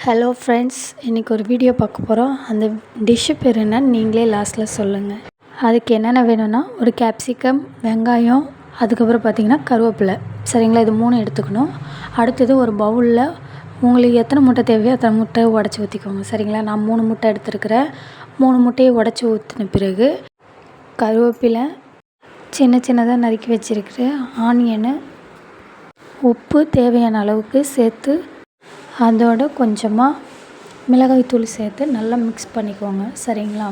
Hello friends, இன்றைக்கி ஒரு video பார்க்க போகிறோம். அந்த டிஷ்ஷு பேர் என்னன்னு நீங்களே லாஸ்ட்டில் சொல்லுங்கள். அதுக்கு என்னென்ன வேணும்னா, ஒரு கேப்சிகம், வெங்காயம், அதுக்கப்புறம் பார்த்திங்கன்னா கருவேப்பிலை, சரிங்களா? இது 3 எடுத்துக்கணும். அடுத்தது ஒரு பவுலில் உங்களுக்கு எத்தனை முட்டை தேவையோ அத்தனை முட்டையை உடச்சி ஊற்றிக்கோங்க, சரிங்களா? நான் 3 முட்டை எடுத்துருக்கிறேன். 3 முட்டையை உடச்சி ஊற்றின பிறகு கருவேப்பிலை, சின்ன சின்னதாக நறுக்கி வச்சுருக்கிற ஆனியனு, உப்பு தேவையான அளவுக்கு சேர்த்து அதோட கொஞ்சமாக மிளகாய்த்தூள் சேர்த்து நல்லா மிக்ஸ் பண்ணிக்கோங்க, சரிங்களா?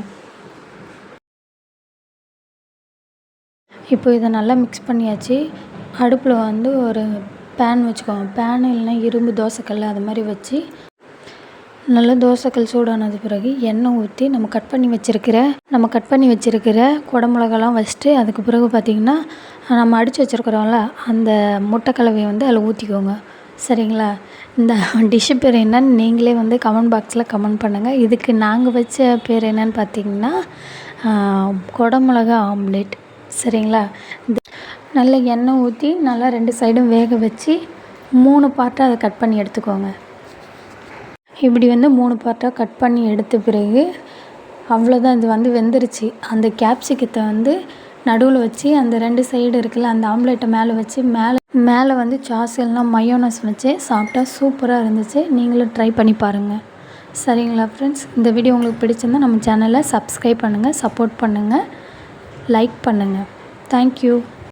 இப்போ இதை நல்லா மிக்ஸ் பண்ணியாச்சு. அடுப்பில் ஒரு பேன் வச்சுக்கோங்க. பேன் இல்லைன்னா இரும்பு தோசைக்கல் அது மாதிரி வச்சு நல்லா தோசைக்கல் சூடானது பிறகு எண்ணெய் ஊற்றி நம்ம கட் பண்ணி வச்சுருக்கிற குடமிளகாலாம் வச்சுட்டு அதுக்கு பிறகு பார்த்திங்கன்னா நம்ம அடித்து வச்சுருக்குறோம்ல அந்த முட்டை கலவையை அதில் ஊற்றிக்கோங்க, சரிங்களா? இந்த டிஷ்ஷு பேர் என்னன்னு நீங்களே கமெண்ட் பாக்ஸில் கமெண்ட் பண்ணுங்கள். இதுக்கு நாங்கள் வச்ச பேர் என்னன்னு பார்த்திங்கன்னா குடமிளகா ஆம்லேட், சரிங்களா? நல்ல எண்ணெய் ஊற்றி நல்லா 2 சைடும் வேக வச்சு 3 பார்ட்டாக அதை கட் பண்ணி எடுத்துக்கோங்க. இப்படி 3 பார்ட்டாக கட் பண்ணி எடுத்த பிறகு அவ்வளோதான், இது வெந்துருச்சு. அந்த கேப்சிகத்தை நடுவில் வச்சு அந்த 2 சைடு இருக்குல்ல அந்த ஆம்லேட்டை மேலே வச்சு மேலே சாஸ் இல்லைனா மயோனஸ் வச்சு சாப்பிட்டா சூப்பராக இருந்துச்சு. நீங்களும் ட்ரை பண்ணி பாருங்கள், சரிங்களா ஃப்ரெண்ட்ஸ்? இந்த வீடியோ உங்களுக்கு பிடிச்சிருந்தா நம்ம சேனலை சப்ஸ்கிரைப் பண்ணுங்கள், சப்போர்ட் பண்ணுங்கள், லைக் பண்ணுங்கள். தேங்க்யூ.